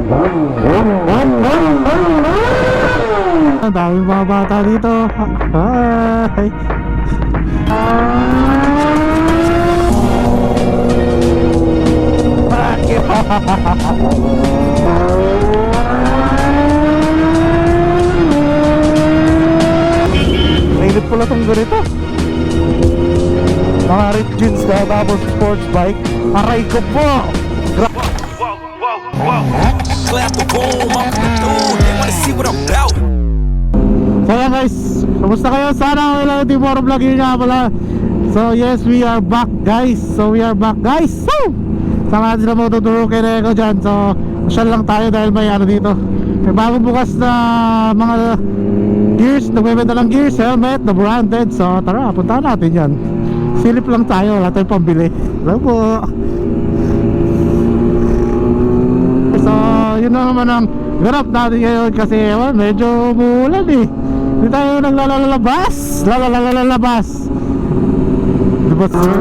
Ang daming mga bata dito. Hi. Mainit pala tong ganito. Mga ripped jeans ka tapos sports bike. Aray ko po. Clap the boom, I'm through. They wanna see what I'm about. So yeah guys, kumusta kayo? Sana okay lang yung Timor Vlog yun nga pala. So yes, we are back guys. So sama natin sila matuturo kay Neko dyan. So masyal lang tayo dahil may ano dito, may bagong bukas na mga gears. Nagbebenta ng gears, helmet na branded. So tara, puntahan natin yan. Silip lang tayo, wala tayong pambili. Hello po. So yun na naman ang ganap natin ngayon. Kasi medyo umuulan eh. Hindi tayo naglalabas. Diba sir?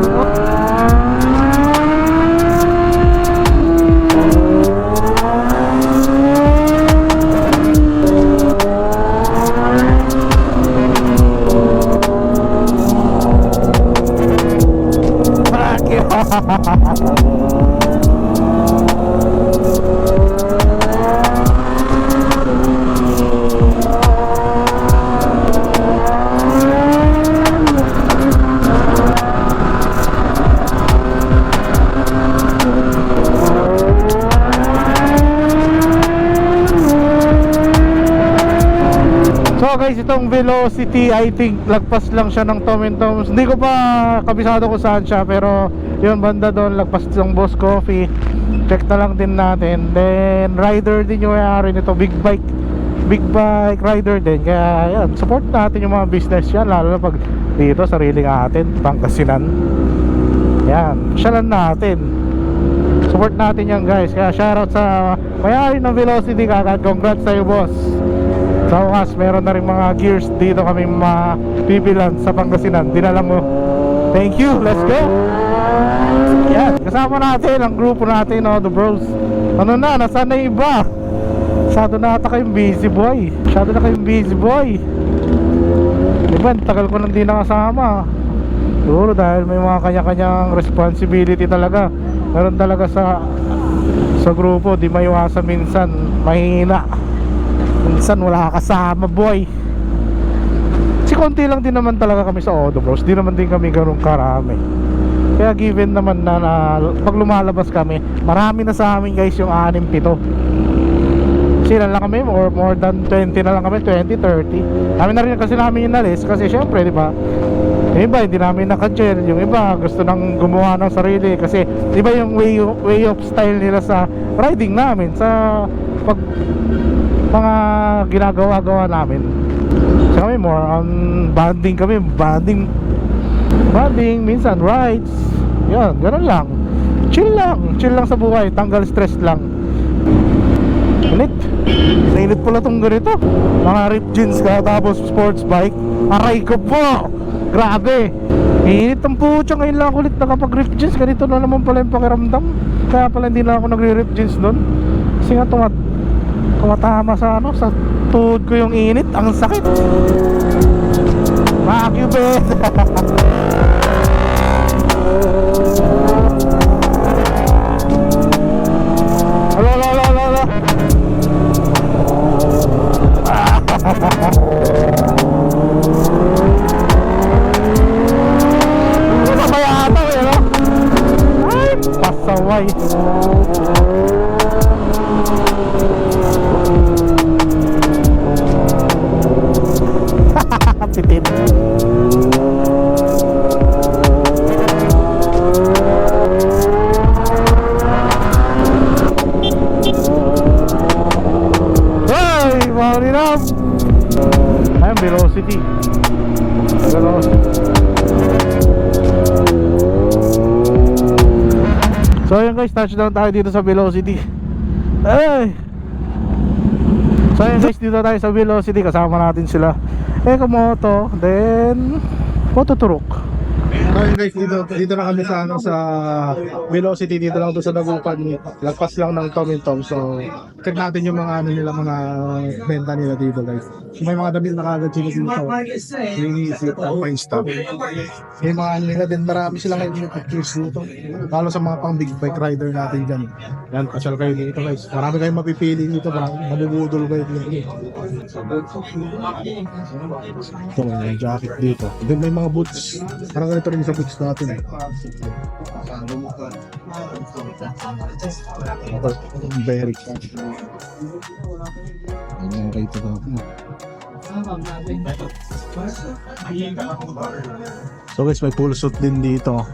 So guys, itong Velocity, I think lagpas lang siya ng Tom and Tom's. Hindi ko pa kabisado kung saan siya, pero yun, banda doon, lagpas ng Boss Coffee. Check na lang din natin. Then rider din yung may-ari nito, big bike rider din. Kaya yan, support natin yung mga business yan, lalo na pag dito sariling atin, Pangasinan. Yan, syalan natin, support natin yan guys. Kaya shoutout sa may-ari ng Velocity kagad. Congrats sa'yo boss. Sa wakas, meron na rin mga gears dito kami mapipilan sa Pangasinan. Dinala mo. Thank you, let's go. Yan, kasama natin ang grupo natin, the bros. Ano na, nasaan na yung iba? Masyado na ata kayong busy boy. Diba, tagal ko nang di nakasama. Siguro dahil may mga kanya-kanyang responsibility talaga. Meron talaga sa grupo, di maiwasan minsan mahina. Minsan wala kasama boy. Si konti lang din naman talaga kami sa Odo Bros. Di naman din kami ganun karami. Kaya given naman na pag lumalabas kami, marami na sa amin guys yung 6-7. Sila lang kami, or more than 20 na lang kami, 20, 30. Kami na rin kasi namin yung nalis. Kasi syempre diba, yung iba hindi namin naka-gel. Yung iba gusto nang gumawa ng sarili. Kasi diba yung way of style nila sa riding namin, sa pag mga ginagawa-gawa namin. So kami more on bonding kami. Bonding, minsan rides. Yan, ganun lang. Chill lang sa buhay. Tanggal stress lang. Nainit pala tong ganito. Mga ripped jeans ka tapos sports bike. Aray ko po. Grabe. Init ang pucha. Ngayon lang ako ulit nakapag-ripped jeans. Ganito na naman pala yung pakiramdam. Kaya pala hindi na ako nagre-ripped jeans doon. Kasi nga tumatama sa sa tuhod ko yung init. Ang sakit. Makakubit. Alo. Ano kaya ata no? Ay, pasaway. Pitin. Hey, morning up. Ayun, Velocity. So ayun guys, touchdown tayo dito sa Velocity. Ay. So ayun guys, dito tayo sa Velocity. Kasama natin sila Eko Moto, then Mototurok. Okay guys, dito na kami sa sa Velocity, dito lang to sa Dagupan. Lagpas lang ng Tom and Tom. So, check natin yung mga ano nila, mga benta nila dito guys. May mga damit na kagad sila dito. Iniisip ang fine stuff. May mga ano nila din, marami silang yung pictures dito. Lalo sa mga pang big bike rider natin dyan. Yan, pasyal kayo dito guys. Marami kayong mapipili dito, mabubudol kayo dito. Ito, may jacket dito. Then may mga boots. Parang ganito rin sa boots natin eh. Very okay ito daw. So guys, may full suit din dito.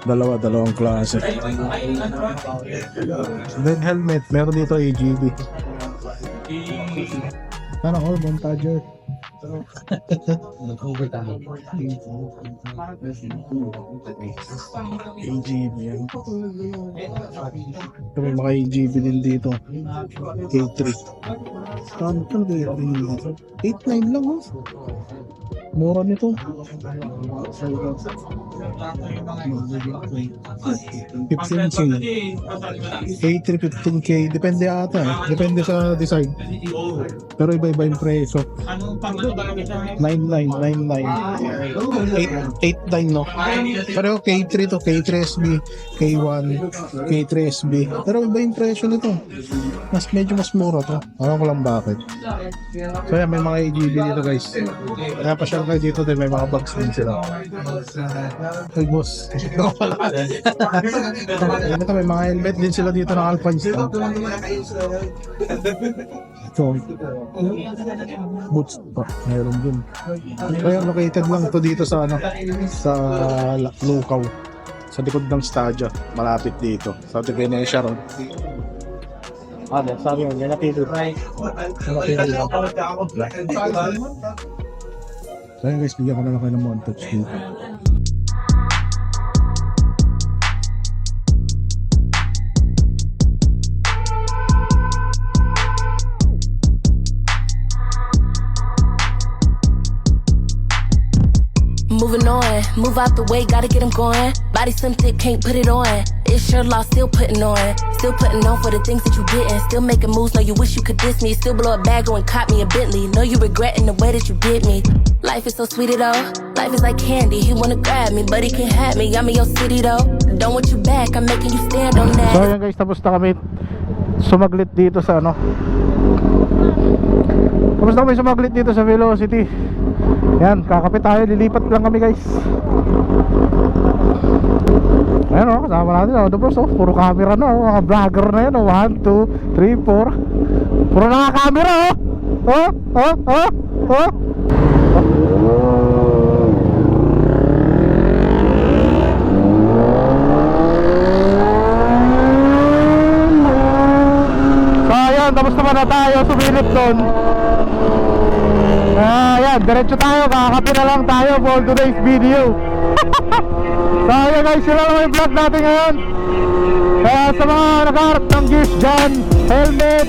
Dalawang klase. Then helmet, meron dito AGV. Sana all montager. AGV yan. May mga AGV din dito. K3. Kano ito? 8.9 lang oh. Mura nito. 15K. K3 15K. Depende ata eh. Depende sa design. Pero iba-iba yung presyo. 99, 8.9 no. Pero K3 to, K3SB, K1, K3SB. Pero iba yung presyo nito. Medyo mas mura to. Alam ko lang bakit. So yan, may mga AGV dito guys. Kaya pasyal kayo dito din, may mga bags din sila. Hey boss. Ito pala. Ito, may mga helmet din sila dito ng Alpine. Ito. Boots pa. Mayroon din. Kaya located lang to dito sa ano, sa Lukaw. Sa likod ng Stadia. Malapit dito. Sa Tigenesia Road. Sabi mo, yan napito. So yun guys, bigyan ko na lang kayo ng montage dito. Moving on, move out the way, gotta get them going. Body slim thick, can't put it on. It's your loss, still putting on. Still putting on for the things that you didn't. Still making moves, know you wish you could diss me. Still blow a bag, go and cop me a Bentley. Know you regretting the way that you did me. Life is so sweet though. Life is like candy. He wanna grab me, but he can't have me. I'm in your city though. Don't want you back, I'm making you stand on that. So ayan guys, tapos na kami sumaglit dito sa ano. Tapos na kami sumaglit dito sa Velocity. Yan, kakapit tayo, lilipat lang kami guys. Ayan o, kasama natin o, tapos o, puro camera na o, mga vlogger na yan o, 1, 2, 3, 4. Puro naka-camera o. So ayan, tapos naman na tayo, sumilip doon. Ayan, diretso tayo, kakapit na lang tayo for today's video. So ayan guys, sila lang yung vlog natin ngayon. Kaya sa mga nakaharap ng gears dyan, helmet,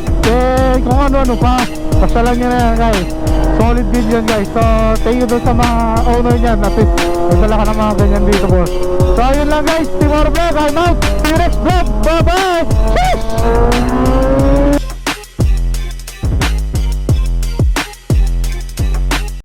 kung ano-ano pa, pasalan nyo na yan guys. Solid din yan guys. So thank you doon sa mga owner nyan. Napit, nagdala ka ng mga ganyan dito boss. So ayun lang guys, Timor Vlog, I'm out. See you next vlog, bye bye. Sheesh!